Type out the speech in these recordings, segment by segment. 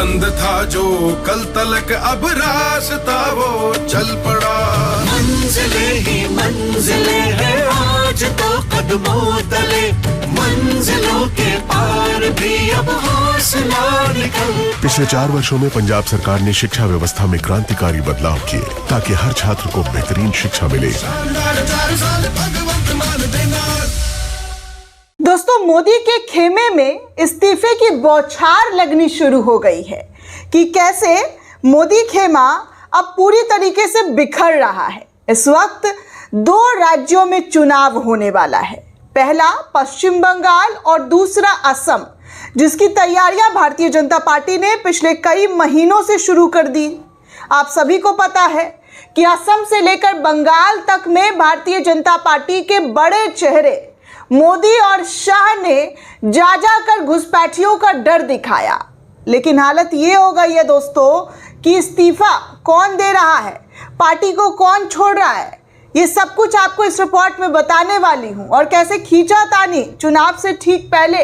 बंद था जो कल तलक अब रास्ता वो चल पड़ा। मंजिले ही मंजिले हैं आज तो कदमों तले, मंजिलों के पार भी अब हौसला निकल। पिछले 4 वर्षों में पंजाब सरकार ने शिक्षा व्यवस्था में क्रांतिकारी बदलाव किए ताकि हर छात्र को बेहतरीन शिक्षा मिले। दोस्तों, मोदी के खेमे में इस्तीफे की बौछार लगनी शुरू हो गई है कि कैसे मोदी खेमा अब पूरी तरीके से बिखर रहा है। इस वक्त 2 राज्यों में चुनाव होने वाला है, पहला पश्चिम बंगाल और दूसरा असम, जिसकी तैयारियां भारतीय जनता पार्टी ने पिछले कई महीनों से शुरू कर दी। आप सभी को पता है कि असम से लेकर बंगाल तक में भारतीय जनता पार्टी के बड़े चेहरे मोदी और शाह ने जा जाकर घुसपैठियों का डर दिखाया। लेकिन हालत ये हो गई है दोस्तों कि इस्तीफा कौन दे रहा है, पार्टी को कौन छोड़ रहा है, ये सब कुछ आपको इस रिपोर्ट में बताने वाली हूं। और कैसे खींचातानी चुनाव से ठीक पहले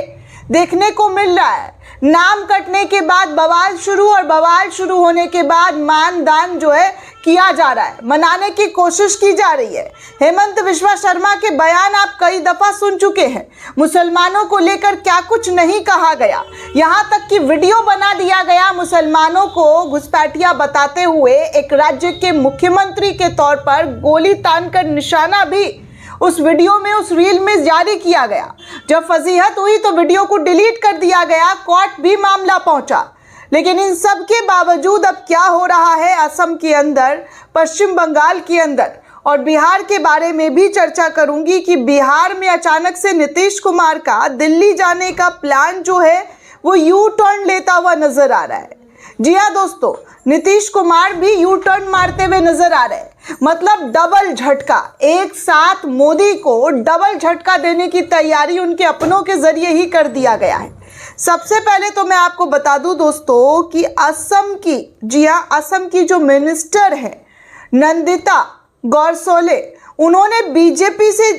देखने को मिल रहा है। नाम कटने के बाद बवाल शुरू, और बवाल शुरू होने के बाद मान दान जो है किया जा रहा है, मनाने की कोशिश की जा रही है। हेमंत बिश्वा शर्मा के बयान आप कई दफा सुन चुके हैं। मुसलमानों को लेकर क्या कुछ नहीं कहा गया, यहाँ तक कि वीडियो बना दिया गया मुसलमानों को घुसपैठिया बताते हुए। एक राज्य के मुख्यमंत्री के तौर पर गोली तानकर निशाना भी उस वीडियो में, उस रील में जारी किया गया। जब फजीहत हुई तो वीडियो को डिलीट कर दिया गया, कोर्ट भी मामला पहुंचा। लेकिन इन सब के बावजूद अब क्या हो रहा है असम के अंदर, पश्चिम बंगाल के अंदर और बिहार के बारे में भी चर्चा करूंगी कि बिहार में अचानक से नीतीश कुमार का दिल्ली जाने का प्लान जो है वो यू टर्न लेता हुआ नजर आ रहा है। जी हाँ दोस्तों, नीतीश कुमार भी यू टर्न मारते हुए नजर आ रहे हैं। मतलब डबल झटका, एक साथ मोदी को डबल झटका देने की तैयारी उनके अपनों के जरिए ही कर दिया गया है। सबसे पहले तो मैं आपको बता दूं दोस्तों कि असम की, जी हाँ, असम की जो मिनिस्टर है नंदिता गौरसोले, उन्होंने बीजेपी से,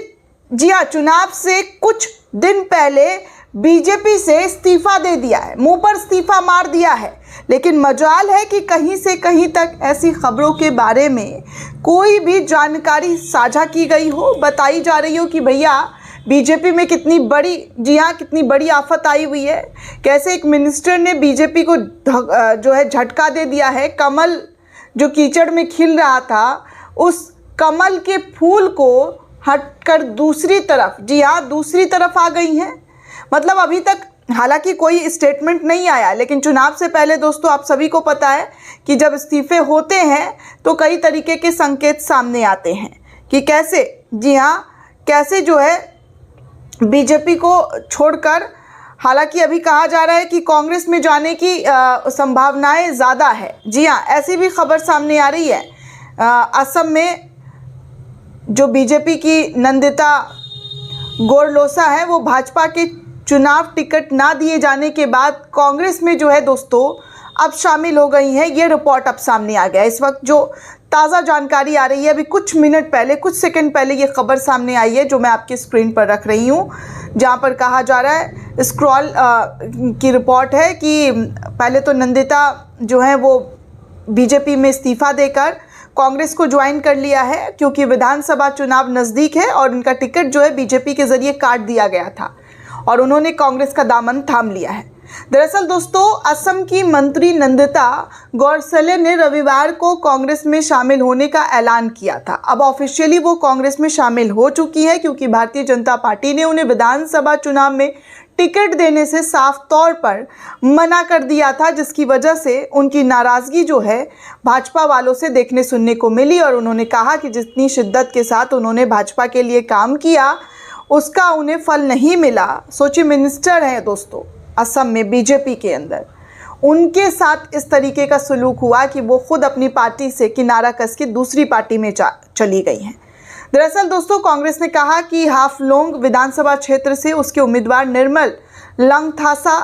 जी हाँ, चुनाव से कुछ दिन पहले बीजेपी से इस्तीफा दे दिया है, मुंह पर इस्तीफा मार दिया है। लेकिन मजाल है कि कहीं से कहीं तक ऐसी खबरों के बारे में कोई भी जानकारी साझा की गई हो, बताई जा रही हो कि भैया बीजेपी में कितनी बड़ी, जी हाँ, कितनी बड़ी आफत आई हुई है। कैसे एक मिनिस्टर ने बीजेपी को जो है झटका दे दिया है। कमल जो कीचड़ में खिल रहा था, उस कमल के फूल को हटकर दूसरी तरफ, जी हाँ, दूसरी तरफ आ गई हैं। मतलब अभी तक हालांकि कोई स्टेटमेंट नहीं आया, लेकिन चुनाव से पहले दोस्तों आप सभी को पता है कि जब इस्तीफे होते हैं तो कई तरीके के संकेत सामने आते हैं कि कैसे, जी हाँ, कैसे जो है बीजेपी को छोड़कर, हालांकि अभी कहा जा रहा है कि कांग्रेस में जाने की संभावनाएं ज़्यादा है। जी हाँ, ऐसी भी खबर सामने आ रही है। असम में जो बीजेपी की नंदिता गौरलोसा है, वो भाजपा के चुनाव टिकट ना दिए जाने के बाद कांग्रेस में जो है दोस्तों अब शामिल हो गई हैं। ये रिपोर्ट अब सामने आ गया। इस वक्त जो ताज़ा जानकारी आ रही है, अभी कुछ मिनट पहले, कुछ सेकंड पहले ये खबर सामने आई है जो मैं आपकी स्क्रीन पर रख रही हूँ, जहाँ पर कहा जा रहा है, स्क्रॉल की रिपोर्ट है कि पहले तो नंदिता जो है वो बीजेपी में इस्तीफ़ा देकर कांग्रेस को ज्वाइन कर लिया है, क्योंकि विधानसभा चुनाव नज़दीक है और उनका टिकट जो है बीजेपी के ज़रिए काट दिया गया था और उन्होंने कांग्रेस का दामन थाम लिया है। दरअसल दोस्तों, असम की मंत्री नंदिता गौरसले ने रविवार को कांग्रेस में शामिल होने का ऐलान किया था। अब ऑफिशियली वो कांग्रेस में शामिल हो चुकी है, क्योंकि भारतीय जनता पार्टी ने उन्हें विधानसभा चुनाव में टिकट देने से साफ तौर पर मना कर दिया था, जिसकी वजह से उनकी नाराज़गी जो है भाजपा वालों से देखने सुनने को मिली। और उन्होंने कहा कि जितनी शिद्दत के साथ उन्होंने भाजपा के लिए काम किया उसका उन्हें फल नहीं मिला। सोचिए, मिनिस्टर हैं दोस्तों असम में बीजेपी के अंदर, उनके साथ इस तरीके का सलूक हुआ कि वो खुद अपनी पार्टी से किनारा कस के दूसरी पार्टी में चली गई हैं। दरअसल दोस्तों, कांग्रेस ने कहा कि हाफलोंग विधानसभा क्षेत्र से उसके उम्मीदवार निर्मल लंगथासा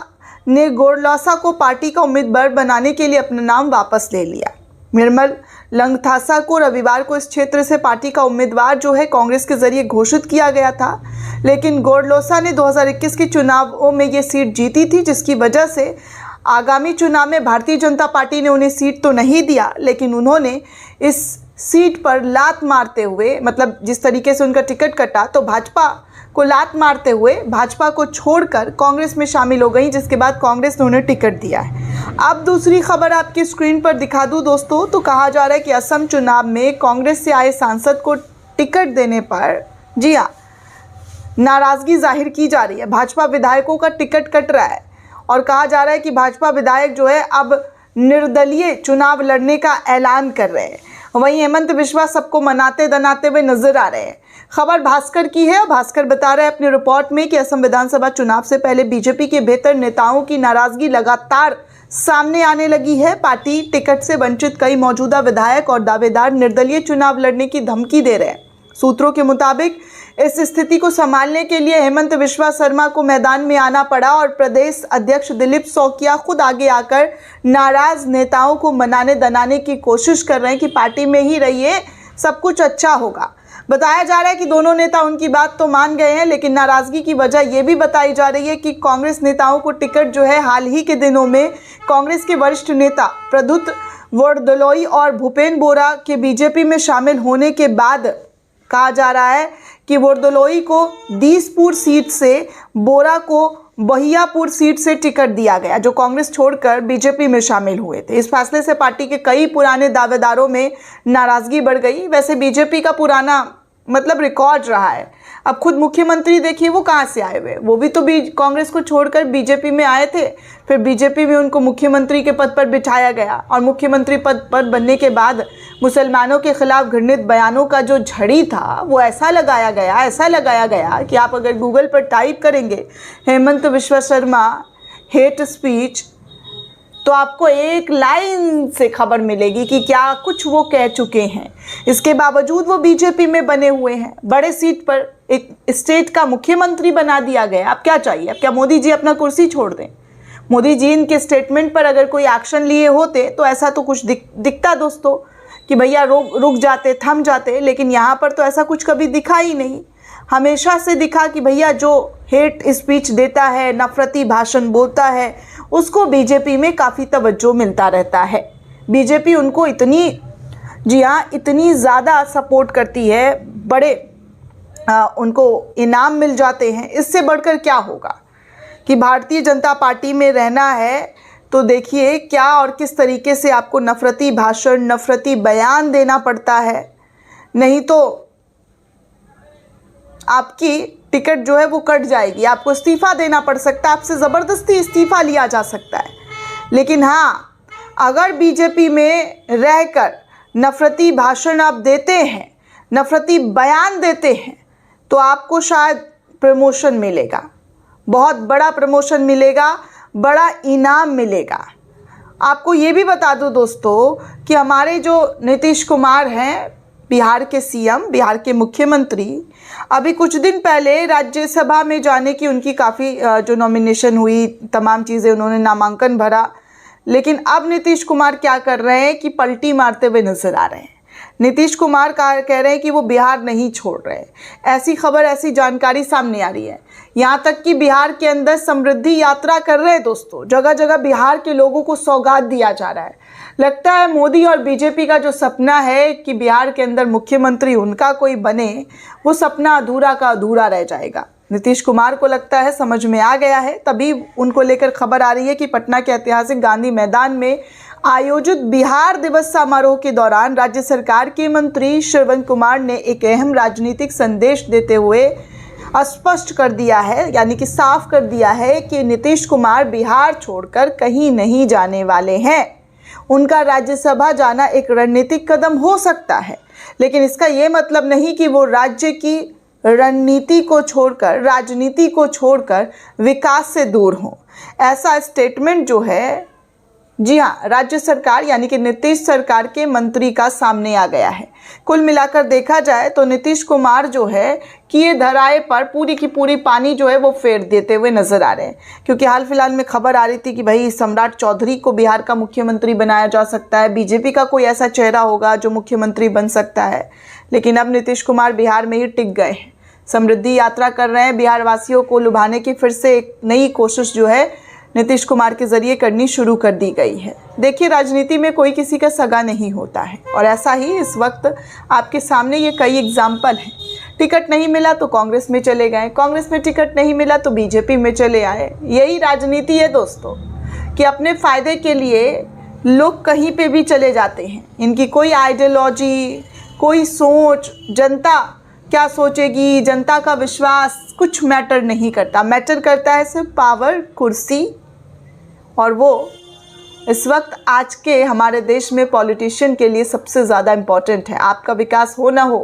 ने गौरलोसा को पार्टी का उम्मीदवार बनाने के लिए अपना नाम वापस ले लिया। निर्मल लंगथासा को रविवार को इस क्षेत्र से पार्टी का उम्मीदवार जो है कांग्रेस के जरिए घोषित किया गया था, लेकिन गौरलोसा ने 2021 के चुनावों में ये सीट जीती थी, जिसकी वजह से आगामी चुनाव में भारतीय जनता पार्टी ने उन्हें सीट तो नहीं दिया, लेकिन उन्होंने इस सीट पर लात मारते हुए, मतलब जिस तरीके से उनका टिकट कटा, तो भाजपा को लात मारते हुए भाजपा को छोड़कर कांग्रेस में शामिल हो गई, जिसके बाद कांग्रेस ने उन्हें टिकट दिया है। अब दूसरी खबर आपकी स्क्रीन पर दिखा दूं दोस्तों, तो कहा जा रहा है कि असम चुनाव में कांग्रेस से आए सांसद को टिकट देने पर, जी हाँ, नाराजगी जाहिर की जा रही है। भाजपा विधायकों का टिकट कट रहा है और कहा जा रहा है कि भाजपा विधायक जो है अब निर्दलीय चुनाव लड़ने का ऐलान कर रहे हैं। वहीं हेमंत बिस्वा सबको मनाते दनाते हुए नजर आ रहे हैं। खबर भास्कर की है और भास्कर बता रहा है अपनी रिपोर्ट में कि असम विधानसभा चुनाव से पहले बीजेपी के बेहतर नेताओं की नाराजगी लगातार सामने आने लगी है। पार्टी टिकट से वंचित कई मौजूदा विधायक और दावेदार निर्दलीय चुनाव लड़ने की धमकी दे रहे हैं। सूत्रों के मुताबिक इस स्थिति को संभालने के लिए हेमंत बिस्वा शर्मा को मैदान में आना पड़ा और प्रदेश अध्यक्ष दिलीप सौकिया खुद आगे आकर नाराज नेताओं को मनाने दनाने की कोशिश कर रहे हैं कि पार्टी में ही रहिए, सब कुछ अच्छा होगा। बताया जा रहा है कि दोनों नेता उनकी बात तो मान गए हैं, लेकिन नाराजगी की वजह यह भी बताई जा रही है कि कांग्रेस नेताओं को टिकट जो है हाल ही के दिनों में कांग्रेस के वरिष्ठ नेता प्रद्युत वरदलोई और भूपेन बोरा के बीजेपी में शामिल होने के बाद कहा जा रहा है कि वरदलोई को दीसपुर सीट से, बोरा को बहियापुर सीट से टिकट दिया गया, जो कांग्रेस छोड़कर बीजेपी में शामिल हुए थे। इस फैसले से पार्टी के कई पुराने दावेदारों में नाराजगी बढ़ गई। वैसे बीजेपी का पुराना मतलब रिकॉर्ड रहा है। अब खुद मुख्यमंत्री देखिए वो कहाँ से आए हुए, वो भी तो कांग्रेस को छोड़कर बीजेपी में आए थे, फिर बीजेपी में उनको मुख्यमंत्री के पद पर बिठाया गया और मुख्यमंत्री पद पर बनने के बाद मुसलमानों के खिलाफ घृणित बयानों का जो झड़ी था वो ऐसा लगाया गया कि आप अगर गूगल पर टाइप करेंगे हेमंत बिस्वा शर्मा हेट स्पीच, तो आपको एक लाइन से खबर मिलेगी कि क्या कुछ वो कह चुके हैं। इसके बावजूद वो बीजेपी में बने हुए हैं, बड़े सीट पर एक स्टेट का मुख्यमंत्री बना दिया गया। अब क्या चाहिए? अब क्या मोदी जी अपना कुर्सी छोड़ दें? मोदी जी इनके स्टेटमेंट पर अगर कोई एक्शन लिए होते तो ऐसा तो कुछ दिखता दोस्तों कि भैया रुक जाते, थम जाते, लेकिन यहाँ पर तो ऐसा कुछ कभी दिखा ही नहीं। हमेशा से दिखा कि भैया जो हेट स्पीच देता है, नफरती भाषण बोलता है, उसको बीजेपी में काफ़ी तवज्जो मिलता रहता है। बीजेपी उनको इतनी, जी हाँ, इतनी ज़्यादा सपोर्ट करती है, बड़े उनको इनाम मिल जाते हैं। इससे बढ़कर क्या होगा कि भारतीय जनता पार्टी में रहना है तो देखिए क्या और किस तरीके से आपको नफरती भाषण, नफरती बयान देना पड़ता है, नहीं तो आपकी टिकट जो है वो कट जाएगी, आपको इस्तीफ़ा देना पड़ सकता है, आपसे ज़बरदस्ती इस्तीफ़ा लिया जा सकता है। लेकिन हाँ, अगर बीजेपी में रहकर नफरती भाषण आप देते हैं, नफरती बयान देते हैं, तो आपको शायद प्रमोशन मिलेगा, बहुत बड़ा प्रमोशन मिलेगा, बड़ा इनाम मिलेगा। आपको ये भी बता दूं दोस्तों कि हमारे जो नीतीश कुमार हैं, बिहार के सीएम, बिहार के मुख्यमंत्री, अभी कुछ दिन पहले राज्यसभा में जाने की उनकी काफ़ी जो नॉमिनेशन हुई, तमाम चीज़ें उन्होंने नामांकन भरा, लेकिन अब नीतीश कुमार क्या कर रहे हैं कि पलटी मारते हुए नजर आ रहे हैं। नीतीश कुमार कह रहे हैं कि वो बिहार नहीं छोड़ रहे। ऐसी खबर, ऐसी जानकारी सामने आ रही है, यहाँ तक कि बिहार के अंदर समृद्धि यात्रा कर रहे हैं दोस्तों। जगह जगह बिहार के लोगों को सौगात दिया जा रहा है। लगता है मोदी और बीजेपी का जो सपना है कि बिहार के अंदर मुख्यमंत्री उनका कोई बने, वो सपना अधूरा का अधूरा रह जाएगा। नीतीश कुमार को लगता है समझ में आ गया है, तभी उनको लेकर खबर आ रही है कि पटना के ऐतिहासिक गांधी मैदान में आयोजित बिहार दिवस समारोह के दौरान राज्य सरकार के मंत्री श्रवण कुमार ने एक अहम राजनीतिक संदेश देते हुए स्पष्ट कर दिया है, यानी कि साफ कर दिया है कि नीतीश कुमार बिहार छोड़कर कहीं नहीं जाने वाले हैं। उनका राज्यसभा जाना एक रणनीतिक कदम हो सकता है, लेकिन इसका ये मतलब नहीं कि वो राज्य की रणनीति को छोड़कर, राजनीति को छोड़कर विकास से दूर हों। ऐसा स्टेटमेंट जो है, जी हाँ, राज्य सरकार यानी कि नीतीश सरकार के मंत्री का सामने आ गया है। कुल मिलाकर देखा जाए तो नीतीश कुमार जो है किए धराए पर पूरी की पूरी पानी जो है वो फेर देते हुए नजर आ रहे हैं, क्योंकि हाल फिलहाल में खबर आ रही थी कि भाई सम्राट चौधरी को बिहार का मुख्यमंत्री बनाया जा सकता है, बीजेपी का कोई ऐसा चेहरा होगा जो मुख्यमंत्री बन सकता है। लेकिन अब नीतीश कुमार बिहार में ही टिक गए हैं, समृद्धि यात्रा कर रहे हैं, बिहार वासियों को लुभाने की फिर से एक नई कोशिश जो है नीतीश कुमार के ज़रिए करनी शुरू कर दी गई है। देखिए, राजनीति में कोई किसी का सगा नहीं होता है और ऐसा ही इस वक्त आपके सामने ये कई एग्जाम्पल हैं। टिकट नहीं मिला तो कांग्रेस में चले गए, कांग्रेस में टिकट नहीं मिला तो बीजेपी में चले आए। यही राजनीति है दोस्तों, कि अपने फ़ायदे के लिए लोग कहीं पे भी चले जाते हैं। इनकी कोई आइडियोलॉजी, कोई सोच, जनता क्या सोचेगी, जनता का विश्वास कुछ मैटर नहीं करता। मैटर करता है सिर्फ पावर, कुर्सी, और वो इस वक्त आज के हमारे देश में पॉलिटिशियन के लिए सबसे ज़्यादा इम्पॉर्टेंट है। आपका विकास हो ना हो,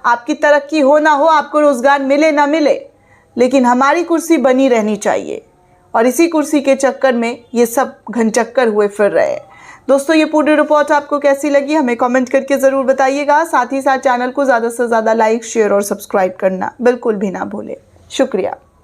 आपकी तरक्की हो ना हो, आपको रोज़गार मिले ना मिले, लेकिन हमारी कुर्सी बनी रहनी चाहिए। और इसी कुर्सी के चक्कर में ये सब घनचक्कर हुए फिर रहे हैं। दोस्तों, ये पूरी रिपोर्ट आपको कैसी लगी हमें कमेंट करके ज़रूर बताइएगा। साथ ही साथ चैनल को ज़्यादा से ज़्यादा लाइक, शेयर और सब्सक्राइब करना बिल्कुल भी ना भूलें। शुक्रिया।